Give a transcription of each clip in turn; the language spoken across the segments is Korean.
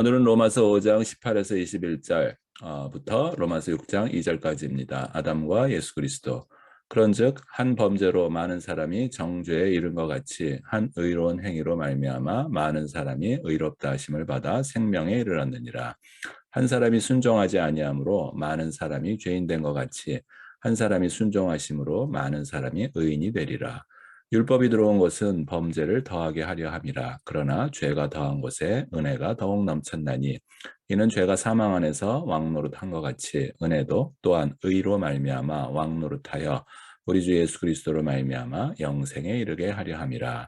오늘은 로마서 5장 18에서 21절부터 로마서 6장 2절까지입니다. 아담과 예수 그리스도. 그런즉 한 범죄로 많은 사람이 정죄에 이른 것 같이 한 의로운 행위로 말미암아 많은 사람이 의롭다 하심을 받아 생명에 이르렀느니라. 한 사람이 순종하지 아니함으로 많은 사람이 죄인 된 것 같이 한 사람이 순종하심으로 많은 사람이 의인이 되리라. 율법이 들어온 것은 범죄를 더하게 하려 함이라. 그러나 죄가 더한 것에 은혜가 더욱 넘쳤나니 이는 죄가 사망 안에서 왕노릇한 것 같이 은혜도 또한 의로 말미암아 왕노릇하여 우리 주 예수 그리스도로 말미암아 영생에 이르게 하려 함이라.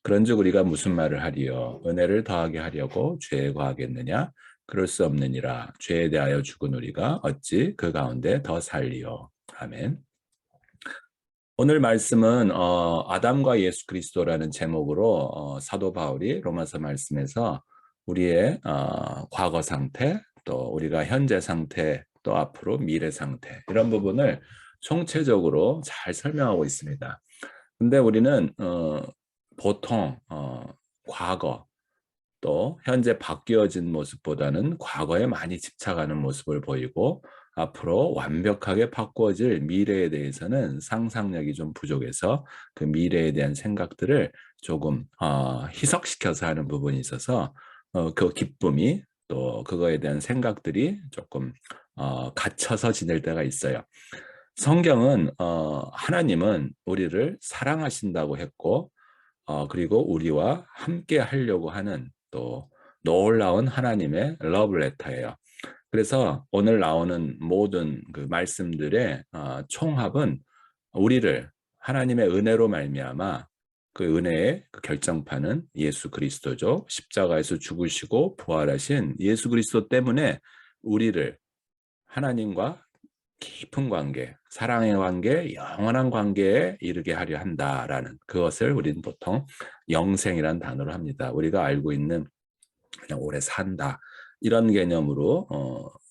그런즉 우리가 무슨 말을 하리요? 은혜를 더하게 하려고 죄에 과하겠느냐? 그럴 수 없느니라. 죄에 대하여 죽은 우리가 어찌 그 가운데 더 살리요? 아멘. 오늘 말씀은 아담과 예수 그리스도라는 제목으로 사도 바울이 로마서 말씀에서 우리의 과거 상태, 또 우리가 현재 상태, 또 앞으로 미래 상태 이런 부분을 총체적으로 잘 설명하고 있습니다. 근데 우리는 보통 과거 또 현재 바뀌어진 모습보다는 과거에 많이 집착하는 모습을 보이고 앞으로 완벽하게 바꾸어질 미래에 대해서는 상상력이 좀 부족해서 그 미래에 대한 생각들을 조금 희석시켜서 하는 부분이 있어서 그 기쁨이 또 그거에 대한 생각들이 조금 갇혀서 지낼 때가 있어요. 성경은 하나님은 우리를 사랑하신다고 했고 그리고 우리와 함께 하려고 하는 또 놀라운 하나님의 러브레터예요. 그래서 오늘 나오는 모든 그 말씀들의 총합은 우리를 하나님의 은혜로 말미암아 그 은혜의 그 결정판은 예수 그리스도죠. 십자가에서 죽으시고 부활하신 예수 그리스도 때문에 우리를 하나님과 깊은 관계, 사랑의 관계, 영원한 관계에 이르게 하려 한다라는 그것을 우리는 보통 영생이라는 단어로 합니다. 우리가 알고 있는 그냥 오래 산다 이런 개념으로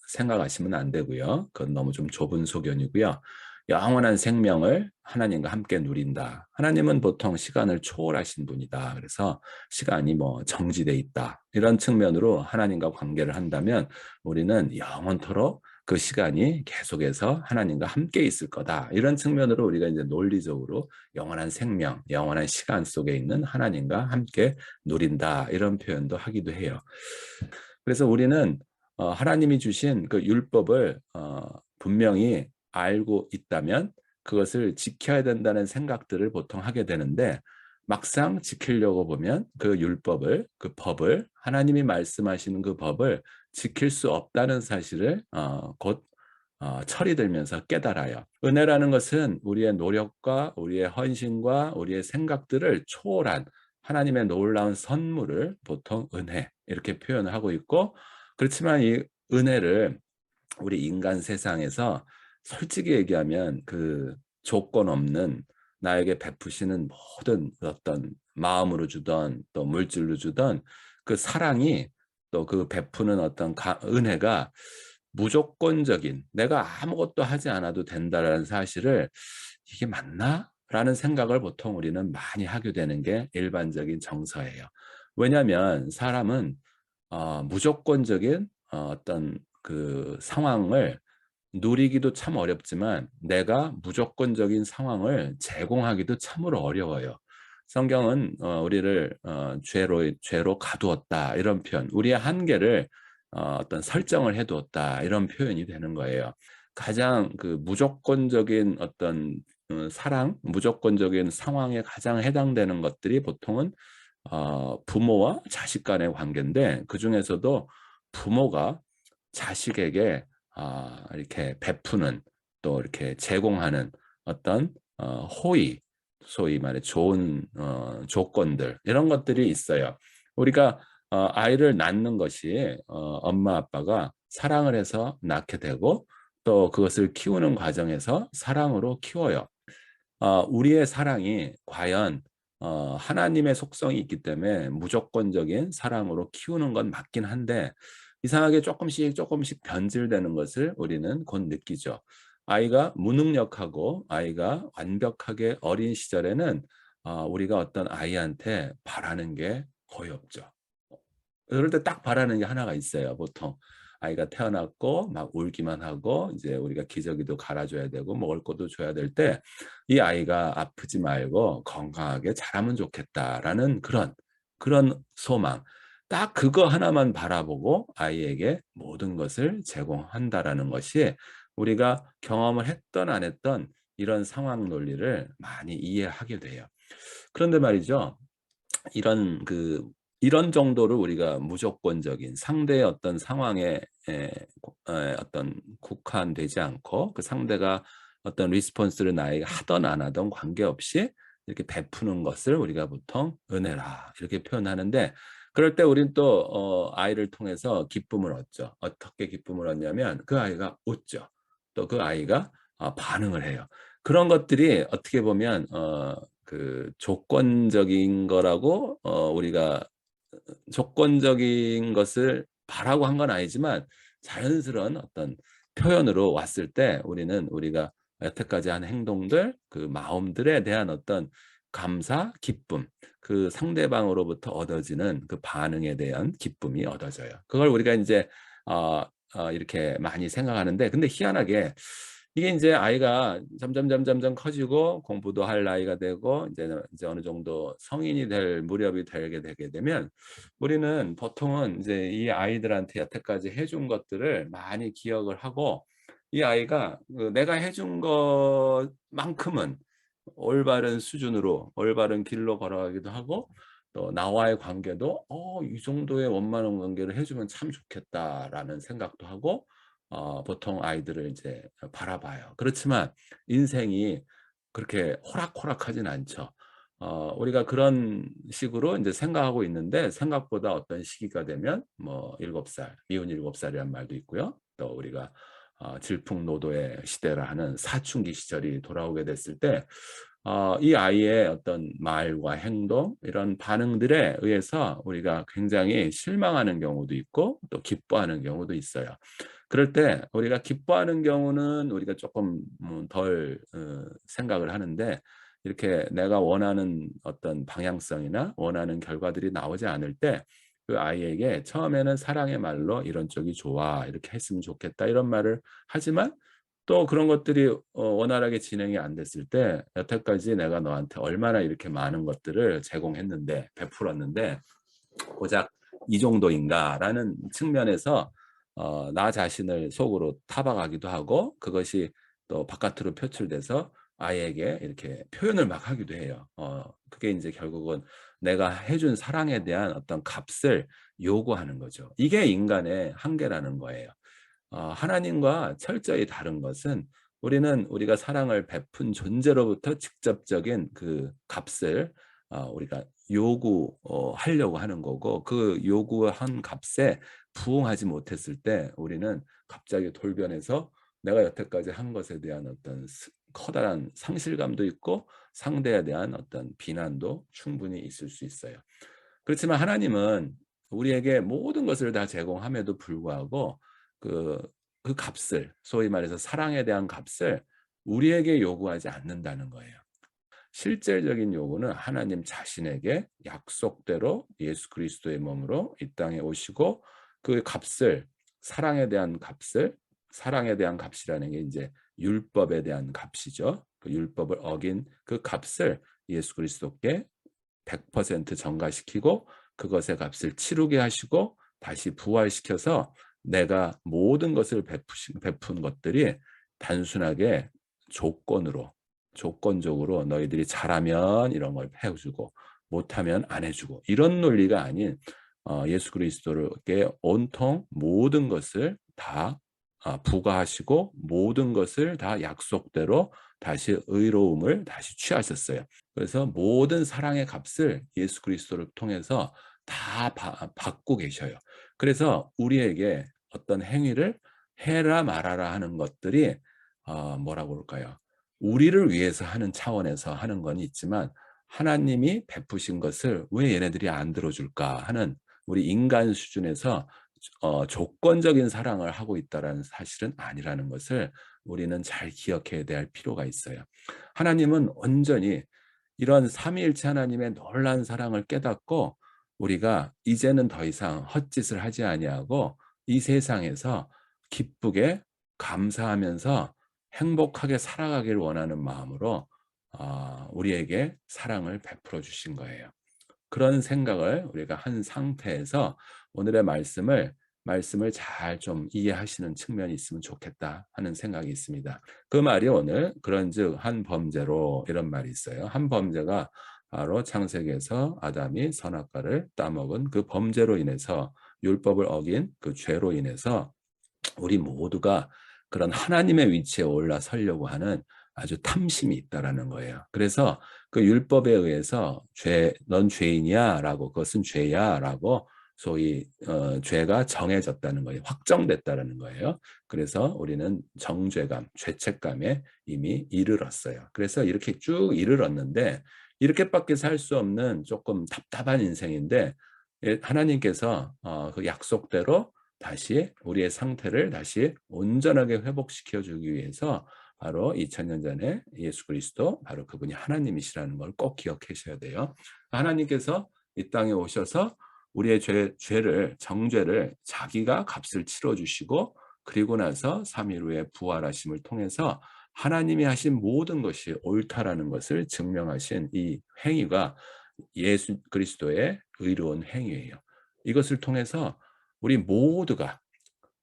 생각하시면 안 되고요. 그건 너무 좀 좁은 소견이고요. 영원한 생명을 하나님과 함께 누린다. 하나님은 보통 시간을 초월하신 분이다. 그래서 시간이 뭐 정지돼 있다. 이런 측면으로 하나님과 관계를 한다면 우리는 영원토록 그 시간이 계속해서 하나님과 함께 있을 거다. 이런 측면으로 우리가 이제 논리적으로 영원한 생명, 영원한 시간 속에 있는 하나님과 함께 누린다. 이런 표현도 하기도 해요. 그래서 우리는 하나님이 주신 그 율법을 분명히 알고 있다면 그것을 지켜야 된다는 생각들을 보통 하게 되는데 막상 지키려고 보면 그 율법을, 그 법을 하나님이 말씀하시는 그 법을 지킬 수 없다는 사실을 곧 철이 들면서 깨달아요. 은혜라는 것은 우리의 노력과 우리의 헌신과 우리의 생각들을 초월한 하나님의 놀라운 선물을 보통 은혜 이렇게 표현을 하고 있고 그렇지만 이 은혜를 우리 인간 세상에서 솔직히 얘기하면 그 조건 없는 나에게 베푸시는 모든 어떤 마음으로 주던 또 물질로 주던 그 사랑이 또 그 베푸는 어떤 은혜가 무조건적인 내가 아무것도 하지 않아도 된다라는 사실을 이게 맞나? 라는 생각을 보통 우리는 많이 하게 되는 게 일반적인 정서예요. 왜냐하면 사람은 무조건적인 어떤 그 상황을 누리기도 참 어렵지만 내가 무조건적인 상황을 제공하기도 참으로 어려워요. 성경은 우리를 죄로 가두었다 이런 표현, 우리의 한계를 어떤 설정을 해두었다 이런 표현이 되는 거예요. 가장 그 무조건적인 어떤 사랑, 무조건적인 상황에 가장 해당되는 것들이 보통은 부모와 자식 간의 관계인데 그 중에서도 부모가 자식에게 이렇게 베푸는 또 이렇게 제공하는 어떤 호의, 소위 말해 좋은 조건들 이런 것들이 있어요. 우리가 아이를 낳는 것이 엄마 아빠가 사랑을 해서 낳게 되고 또 그것을 키우는 과정에서 사랑으로 키워요. 우리의 사랑이 과연 하나님의 속성이 있기 때문에 무조건적인 사랑으로 키우는 건 맞긴 한데 이상하게 조금씩 조금씩 변질되는 것을 우리는 곧 느끼죠. 아이가 무능력하고 아이가 완벽하게 어린 시절에는 우리가 어떤 아이한테 바라는 게 거의 없죠. 그럴 때 딱 바라는 게 하나가 있어요. 보통 아이가 태어났고 막 울기만 하고 이제 우리가 기저귀도 갈아줘야 되고 먹을 것도 줘야 될 때 이 아이가 아프지 말고 건강하게 자라면 좋겠다라는 그런 소망. 딱 그거 하나만 바라보고 아이에게 모든 것을 제공한다라는 것이 우리가 경험을 했던 안 했던 이런 상황 논리를 많이 이해하게 돼요. 그런데 말이죠. 이런 이런 정도로 우리가 무조건적인 상대의 어떤 상황에 어떤 국한되지 않고 그 상대가 어떤 리스폰스를 나에게 하든 안 하든 관계없이 이렇게 베푸는 것을 우리가 보통 은혜라 이렇게 표현하는데 그럴 때 우리는 또 아이를 통해서 기쁨을 얻죠. 어떻게 기쁨을 얻냐면 그 아이가 웃죠. 또 그 아이가 반응을 해요. 그런 것들이 어떻게 보면 조건적인 거라고 우리가 조건적인 것을 바라고 한 건 아니지만 자연스러운 어떤 표현으로 왔을 때 우리는 우리가 여태까지 한 행동들, 그 마음들에 대한 어떤 감사, 기쁨, 그 상대방으로부터 얻어지는 그 반응에 대한 기쁨이 얻어져요. 그걸 우리가 인제 이렇게 많이 생각하는데 근데 희한하게 이게 인제 아이가 점점 커지고 공부도 할 나이가 되고 이제 어느 정도 성인이 될 무렵이 되게 되면 우리는 보통은 이제 이 아이들한테 여태까지 해준 것들을 많이 기억을 하고 이 아이가 내가 해준 것만큼은 올바른 수준으로 올바른 길로 걸어가기도 하고 또 나와의 관계도 '이 정도의 원만한 관계를 해 주면 참 좋겠다.'라는 생각도 하고 보통 아이들을 이제 바라봐요. 그렇지만 인생이 그렇게 호락호락하진 않죠. 우리가 그런 식으로 인제 생각하고 있는데 생각보다 어떤 시기가 되면 뭐 7살, 미운 7살이란 말도 있고요. 또 우리가 질풍노도의 시대라 하는 사춘기 시절이 돌아오게 됐을 때 이 아이의 어떤 말과 행동 이런 반응들에 의해서 우리가 굉장히 실망하는 경우도 있고 또 기뻐하는 경우도 있어요. 그럴 때 우리가 기뻐하는 경우는 우리가 쪼끔 덜 생각을 하는데 이렇게 내가 원하는 어떤 방향성이나 원하는 결과들이 나오지 않을 때 그 아이에게 처음에는 사랑의 말로 "이런 쪽이 좋아. 이렇게 했으면 좋겠다." 이런 말을 하지만 또 그런 것들이 원활하게 진행이 안 됐을 때 "여태까지 내가 너한테 얼마나 이렇게 많은 것들을 제공했는데 베풀었는데 고작 이 정도인가?"라는 측면에서 나 자신을 속으로 타박하기도 하고 그것이 또 바깥으로 표출돼서 아이에게 이렇게 표현을 막 하기도 해요. 그게 인제 결국은 내가 해준 사랑에 대한 어떤 값을 요구하는 거죠. 이게 인간의 한계라는 거예요. 하나님과 철저히 다른 것은 우리는 우리가 사랑을 베푼 존재로부터 직접적인 그 값을 우리가 하려고 하는 거고 그 요구한 값에 부응하지 못했을 때 우리는 갑자기 돌변해서 내가 여태까지 한 것에 대한 어떤 커다란 상실감도 있고 상대에 대한 어떤 비난도 충분히 있을 수 있어요. 그렇지만 하나님은 우리에게 모든 것을 다 제공함에도 불구하고 그 값을 소위 말해서 사랑에 대한 값을 우리에게 요구하지 않는다는 거예요. 실질적인 요구는 하나님 자신에게 약속대로 예수 그리스도의 몸으로 이 땅에 오시고 그 값을 사랑에 대한 값이라는 게 인제 율법에 대한 값이죠. 그 율법을 어긴 그 값을 예수 그리스도께 100% 전가시키고 그것의 값을 치르게 하시고 다시 부활시켜서 내가 모든 것을 베푼 것들이 단순하게 조건으로 조건적으로 너희들이 잘하면 이런 걸 해 주고 못하면 안 해 주고 이런 논리가 아닌 예수 그리스도께 온통 모든 것을 다 부과하시고 모든 것을 다 약속대로 다시 의로움을 다시 취하셨어요. 그래서 모든 사랑의 값을 예수 그리스도를 통해서 다 받고 계셔요. 그래서 우리에게 어떤 행위를 해라 말아라 하는 것들이 뭐라고 그럴까요? 우리를 위해서 하는 차원에서 하는 건 있지만 하나님이 베푸신 것을 '왜 얘네들이 안 들어줄까?' 하는 우리 인간 수준에서 조건적인 사랑을 하고 있다라는 사실은 아니라는 것을 우리는 잘 기억해야 될 필요가 있어요. 하나님은 온전히 이런 삼위일체 하나님의 놀라운 사랑을 깨닫고 우리가 이제는 더 이상 헛짓을 하지 아니하고 이 세상에서 기쁘게 감사하면서 행복하게 살아가기를 원하는 마음으로 우리에게 사랑을 베풀어 주신 거예요. 그런 생각을 우리가 한 상태에서 오늘의 말씀을 잘 좀 이해하시는 측면이 있으면 좋겠다 하는 생각이 있습니다. 그 말이 오늘 그런즉 한 범죄로 이런 말이 있어요. 한 범죄가 바로 창세기에서 아담이 선악과를 따먹은 그 범죄로 인해서 율법을 어긴 그 죄로 인해서 우리 모두가 그런 하나님의 위치에 올라서려고 하는 아주 탐심이 있다라는 거예요. 그래서 그 율법에 의해서 넌 죄인이야라고, 그것은 죄야라고 소위 죄가 정해졌다는 거예요. 확정됐다라는 거예요. 그래서 우리는 정죄감, 죄책감에 이미 이르렀어요. 그래서 이렇게 쭉 이르렀는데 이렇게밖에 살 수 없는 조금 답답한 인생인데 하나님께서 그 약속대로 다시 우리의 상태를 다시 온전하게 회복시켜 주기 위해서 바로 2000년 전에 예수 그리스도, 바로 그분이 하나님이시라는 걸 꼭 기억하셔야 돼요. 하나님께서 이 땅에 오셔서 우리의 죄를, 정죄를 자기가 값을 치러 주시고, 그리고 나서 3일 후에 부활하심을 통해서 하나님이 하신 모든 것이 옳다라는 것을 증명하신 이 행위가 예수 그리스도의 의로운 행위예요. 이것을 통해서 우리 모두가,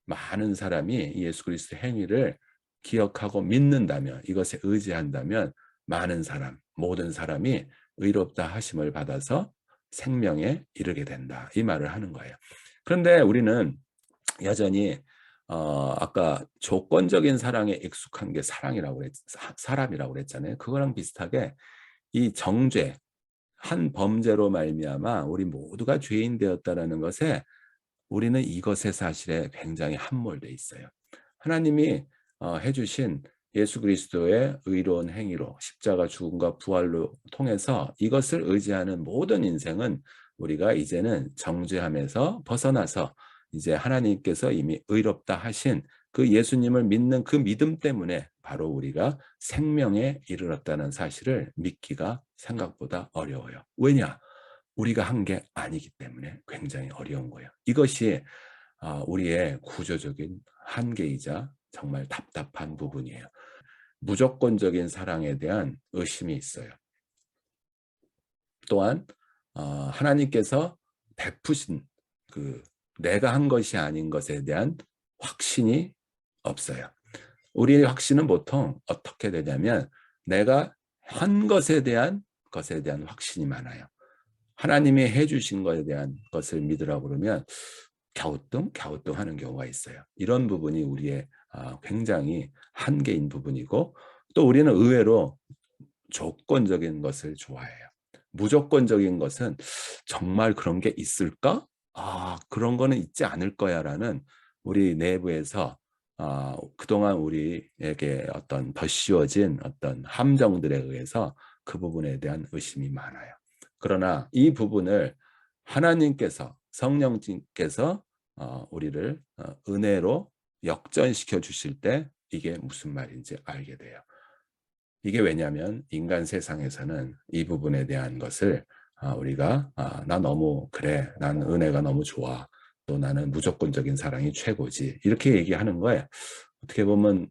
많은 사람이 예수 그리스도의 행위를 기억하고 믿는다면, 이것에 의지한다면 많은 사람, 모든 사람이 의롭다 하심을 받아서 생명에 이르게 된다, 이 말을 하는 거예요. 그런데 우리는 여전히 아까 조건적인 사랑에 익숙한 게 사람이라고 그랬잖아요. 그거랑 비슷하게 이 정죄, 한 범죄로 말미암아 우리 모두가 죄인 되었다라는 것에 우리는 이것의 사실에 굉장히 함몰돼 있어요. 하나님이 해주신 예수 그리스도의 의로운 행위로, 십자가 죽음과 부활로 통해서 이것을 의지하는 모든 인생은 우리가 이제는 정죄함에서 벗어나서 이제 하나님께서 이미 의롭다 하신 그 예수님을 믿는 그 믿음 때문에 바로 우리가 생명에 이르렀다는 사실을 믿기가 생각보다 어려워요. 왜냐? 우리가 한 게 아니기 때문에 굉장히 어려운 거예요. 이것이 우리의 구조적인 한계이자 정말 답답한 부분이에요. 무조건적인 사랑에 대한 의심이 있어요. 또한 하나님께서 베푸신 그 내가 한 것이 아닌 것에 대한 확신이 없어요. 우리의 확신은 보통 어떻게 되냐면 내가 한 것에 대한 확신이 많아요. 하나님이 해주신 것에 대한 것을 믿으라고 그러면 갸우뚱하는 경우가 있어요. 이런 부분이 우리의 굉장히 한계인 부분이고, 또 우리는 의외로 조건적인 것을 좋아해요. 무조건적인 것은 정말 그런 게 있을까? 그런 거는 있지 않을 거야 라는 우리 내부에서 그동안 우리에게 어떤 더 씌워진 어떤 함정들에 의해서 그 부분에 대한 의심이 많아요. 그러나 이 부분을 하나님께서, 성령님께서 우리를 은혜로 역전시켜 주실 때 이게 무슨 말인지 알게 돼요. 이게 왜냐하면 인간 세상에서는 이 부분에 대한 것을 우리가 나 너무 그래, 난 은혜가 너무 좋아, 또 나는 무조건적인 사랑이 최고지, 이렇게 얘기하는 거예요. 어떻게 보면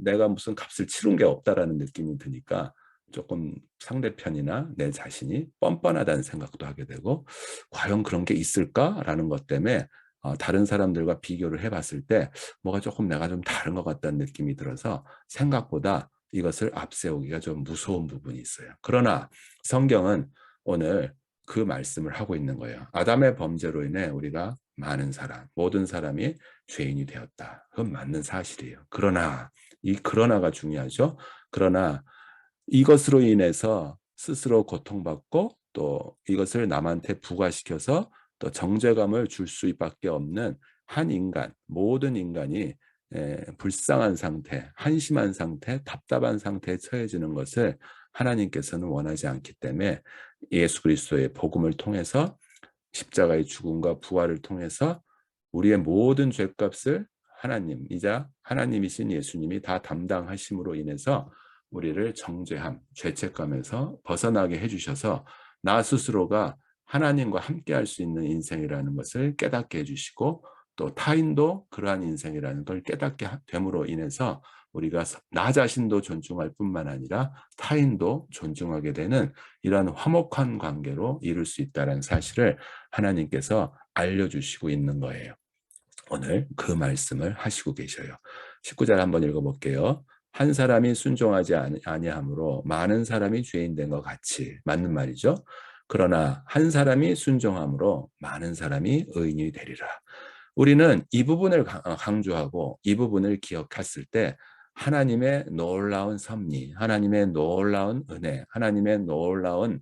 내가 무슨 값을 치른 게 없다라는 느낌이 드니까 조금 상대편이나 내 자신이 뻔뻔하다는 생각도 하게 되고, 과연 그런 게 있을까라는 것 때문에 다른 사람들과 비교를 해봤을 때 뭐가 조금 내가 좀 다른 것 같다는 느낌이 들어서 생각보다 이것을 앞세우기가 좀 무서운 부분이 있어요. 그러나 성경은 오늘 그 말씀을 하고 있는 거예요. 아담의 범죄로 인해 우리가 모든 사람이 죄인이 되었다. 그건 맞는 사실이에요. 그러나 이 그러나가 중요하죠. 그러나 이것으로 인해서 스스로 고통받고 또 이것을 남한테 부과시켜서 또 정죄감을 줄 수밖에 없는 한 인간, 모든 인간이 불쌍한 상태, 한심한 상태, 답답한 상태에 처해지는 것을 하나님께서는 원하지 않기 때문에 예수 그리스도의 복음을 통해서, 십자가의 죽음과 부활을 통해서 우리의 모든 죄값을 하나님이자 하나님이신 예수님이 다 담당하심으로 인해서 우리를 정죄함, 죄책감에서 벗어나게 해주셔서 나 스스로가 하나님과 함께 할 수 있는 인생이라는 것을 깨닫게 해주시고 또 타인도 그러한 인생이라는 걸 깨닫게 됨으로 인해서 우리가 나 자신도 존중할 뿐만 아니라 타인도 존중하게 되는 이러한 화목한 관계로 이룰 수 있다는 사실을 하나님께서 알려주시고 있는 거예요. 오늘 그 말씀을 하시고 계셔요. 19절 한번 읽어볼게요. 한 사람이 순종하지 아니하므로 많은 사람이 죄인 된 것 같이. 맞는 말이죠. 그러나 한 사람이 순종함으로 많은 사람이 의인이 되리라. 우리는 이 부분을 강조하고 이 부분을 기억했을 때 하나님의 놀라운 섭리, 하나님의 놀라운 은혜, 하나님의 놀라운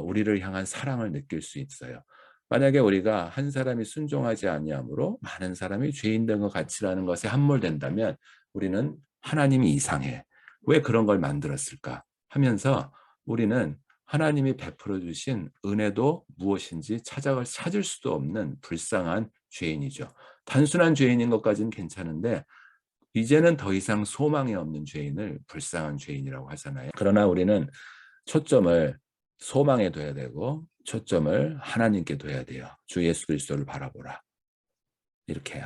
우리를 향한 사랑을 느낄 수 있어요. 만약에 우리가 한 사람이 순종하지 아니하므로 많은 사람이 죄인 된 것 같이라는 것에 함몰된다면 우리는 하나님이 이상해. 왜 그런 걸 만들었을까? 하면서 우리는 하나님이 베풀어 주신 은혜도 무엇인지 찾을 수도 없는 불쌍한 죄인이죠. 단순한 죄인인 것까지는 괜찮은데 이제는 더 이상 소망이 없는 죄인을 불쌍한 죄인이라고 하잖아요. 그러나 우리는 초점을 소망에 둬야 되고 초점을 하나님께 둬야 돼요. 주 예수 그리스도를 바라보라. 이렇게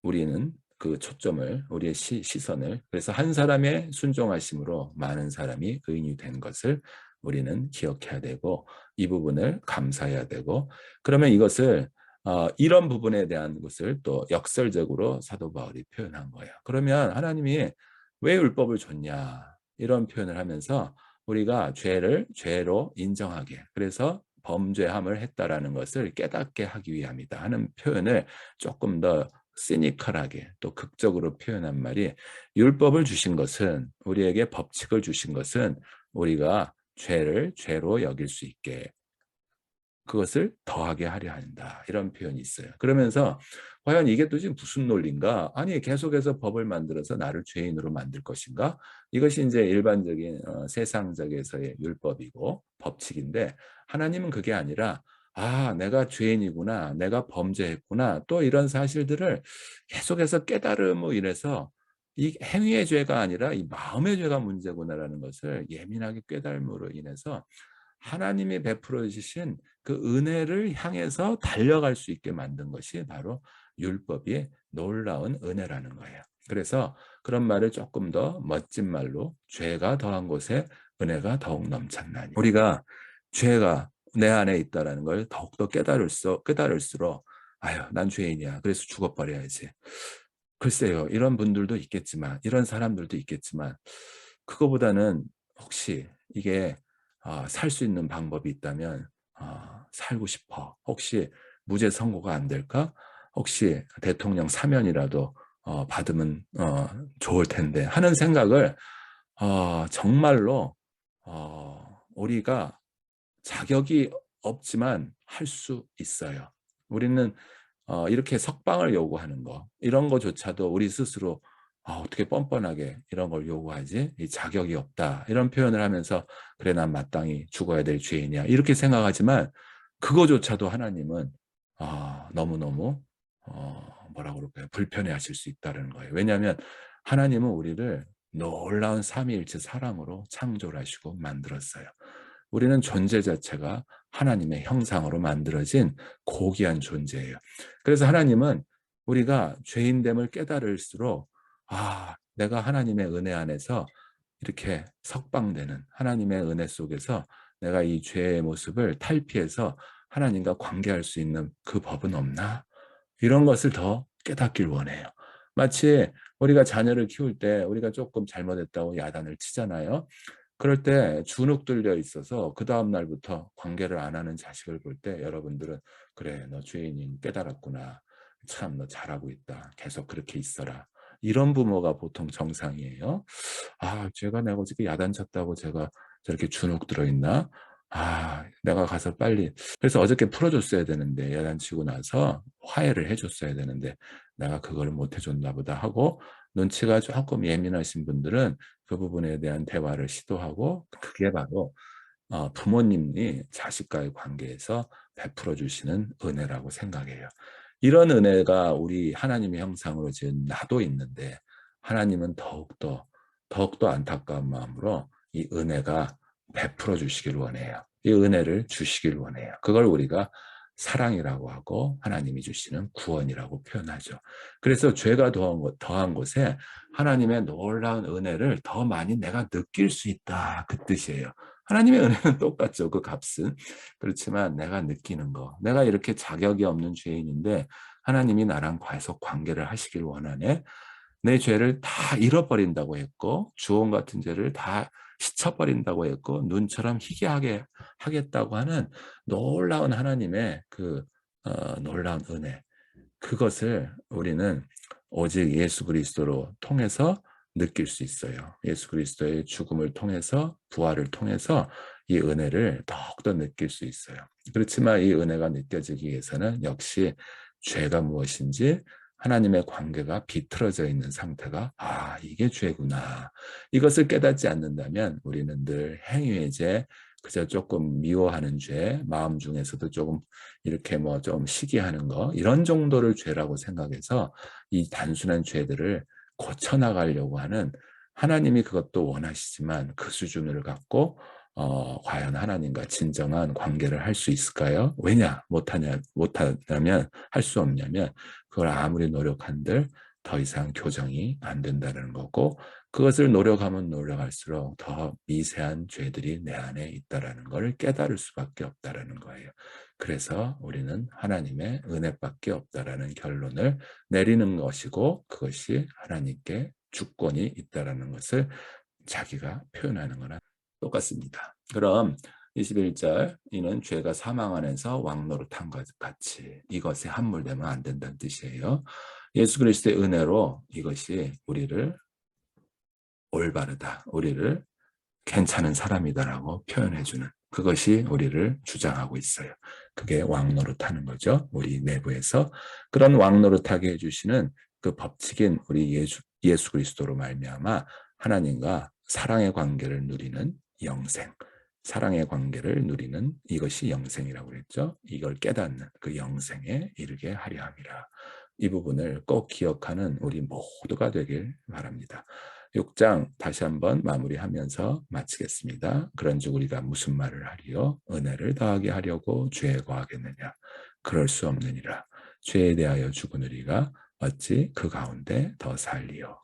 우리는 그 초점을 우리의 시선을 그래서 한 사람의 순종하심으로 많은 사람이 의인이 된 것을 우리는 기억해야 되고 이 부분을 감사해야 되고 그러면 이것을 이런 부분에 대한 것을 또 역설적으로 사도 바울이 표현한 거예요. 그러면 하나님이 왜 율법을 줬냐 이런 표현을 하면서 우리가 죄를 죄로 인정하게 그래서 범죄함을 했다라는 것을 깨닫게 하기 위함이다 하는 표현을 조금 더 시니컬하게 또 극적으로 표현한 말이 율법을 주신 것은 우리에게 법칙을 주신 것은 우리가 죄를 죄로 여길 수 있게 그것을 더하게 하려 한다. 이런 표현이 있어요. 그러면서 과연 이게 또 지금 무슨 논리인가? 아니 계속해서 법을 만들어서 나를 죄인으로 만들 것인가? 이것이 이제 일반적인 세상적에서의 율법이고 법칙인데 하나님은 그게 아니라 내가 죄인이구나. 내가 범죄했구나. 또 이런 사실들을 계속해서 깨달음으로 인해서 이 행위의 죄가 아니라 이 마음의 죄가 문제구나라는 것을 예민하게 깨달음으로 인해서 하나님이 베풀어 주신 그 은혜를 향해서 달려갈 수 있게 만든 것이 바로 율법의 놀라운 은혜라는 거예요. 그래서 그런 말을 조금 더 멋진 말로 죄가 더한 곳에 은혜가 더욱 넘쳤나니 우리가 죄가 내 안에 있다는 걸 더욱더 깨달을수록 아유 난 죄인이야 그래서 죽어버려야지. 글쎄요 이런 분들도 있겠지만 이런 사람들도 있겠지만 그거보다는 혹시 이게 살 수 있는 방법이 있다면 살고 싶어. 혹시 무죄 선고가 안 될까? 혹시 대통령 사면이라도 받으면 좋을 텐데 하는 생각을 정말로 우리가 자격이 없지만 할 수 있어요. 우리는 이렇게 석방을 요구하는 거 이런 거조차도 우리 스스로 어떻게 뻔뻔하게 이런 걸 요구하지? 이 자격이 없다. 이런 표현을 하면서 그래 난 마땅히 죽어야 될 죄인이야. 이렇게 생각하지만 그거조차도 하나님은 너무너무 뭐라고 그럴까요? 불편해하실 수 있다는 거예요. 왜냐하면 하나님은 우리를 놀라운 삼위일체 사랑으로 창조를 하시고 만들었어요. 우리는 존재 자체가 하나님의 형상으로 만들어진 고귀한 존재예요. 그래서 하나님은 우리가 죄인됨을 깨달을수록 내가 하나님의 은혜 안에서 이렇게 석방되는 하나님의 은혜 속에서 내가 이 죄의 모습을 탈피해서 하나님과 관계할 수 있는 그 법은 없나? 이런 것을 더 깨닫길 원해요. 마치 우리가 자녀를 키울 때 우리가 조금 잘못했다고 야단을 치잖아요. 그럴 때 주눅 들려 있어서 그 다음 날부터 관계를 안 하는 자식을 볼 때 여러분들은 그래 너 죄인인 깨달았구나. 참 너 잘하고 있다. 계속 그렇게 있어라. 이런 부모가 보통 정상이에요. 제가 내가 어저께 야단 쳤다고 제가 저렇게 주눅 들어있나? 내가 가서 빨리 그래서 어저께 풀어줬어야 되는데 야단 치고 나서 화해를 해줬어야 되는데 내가 그걸 못 해줬나 보다 하고 눈치가 조금 예민하신 분들은 그 부분에 대한 대화를 시도하고 그게 바로 부모님이 자식과의 관계에서 베풀어 주시는 은혜라고 생각해요. 이런 은혜가 우리 하나님의 형상으로 지은 나도 있는데 하나님은 더욱더 안타까운 마음으로 이 은혜가 베풀어 주시길 원해요. 이 은혜를 주시길 원해요. 그걸 우리가 사랑이라고 하고 하나님이 주시는 구원이라고 표현하죠. 그래서 죄가 더한 곳에 하나님의 놀라운 은혜를 더 많이 내가 느낄 수 있다, 그 뜻이에요. 하나님의 은혜는 똑같죠. 그 값은. 그렇지만 내가 느끼는 거, 내가 이렇게 자격이 없는 죄인인데 하나님이 나랑 계속 관계를 하시길 원하네. 내 죄를 다 잃어버린다고 했고 주홍 같은 죄를 다 씻어버린다고 했고 눈처럼 희게 하겠다고 하는 놀라운 하나님의 그 놀라운 은혜, 그것을 우리는 오직 예수 그리스도로 통해서 느낄 수 있어요. 예수 그리스도의 죽음을 통해서, 부활을 통해서 이 은혜를 더욱더 느낄 수 있어요. 그렇지만 이 은혜가 느껴지기 위해서는 역시 죄가 무엇인지, 하나님의 관계가 비틀어져 있는 상태가, 이게 죄구나, 이것을 깨닫지 않는다면 우리는 늘 행위의 죄, 그저 조금 미워하는 죄, 마음 중에서도 조금 이렇게 뭐 좀 시기하는 거, 이런 정도를 죄라고 생각해서 이 단순한 죄들을 고쳐나가려고 하는, 하나님이 그것도 원하시지만 그 수준을 갖고 과연 하나님과 진정한 관계를 할 수 있을까요? 왜냐? 못하냐면, 할 수 없냐면, 그걸 아무리 노력한들 더 이상 교정이 안 된다는 거고, 그것을 노력하면 노력할수록 더 미세한 죄들이 내 안에 있다는 걸 깨달을 수밖에 없다는 거예요. 그래서 우리는 하나님의 은혜밖에 없다라는 결론을 내리는 것이고, 그것이 하나님께 주권이 있다는 것을 자기가 표현하는 거나 똑같습니다. 그럼 21절, 이는 죄가 사망 안에서 왕노릇한 것 같이 이것에 함몰되면 안 된다는 뜻이에요. 예수 그리스도의 은혜로 이것이 우리를 올바르다, 우리를 괜찮은 사람이다라고 표현해주는, 그것이 우리를 주장하고 있어요. 그게 왕노릇하는 거죠. 우리 내부에서 그런 왕노릇하게 해주시는 그 법칙인 우리 예수 그리스도로 말미암아 하나님과 사랑의 관계를 누리는 영생, 사랑의 관계를 누리는 이것이 영생이라고 그랬죠. 이걸 깨닫는 그 영생에 이르게 하려 함이라. 이 부분을 꼭 기억하는 우리 모두가 되길 바랍니다. 6장 다시 한번 마무리하면서 마치겠습니다. 그런즉 우리가 무슨 말을 하리요? 은혜를 더하게 하려고 죄에 거하겠느냐? 그럴 수 없느니라. 죄에 대하여 죽은 우리가 어찌 그 가운데 더 살리요?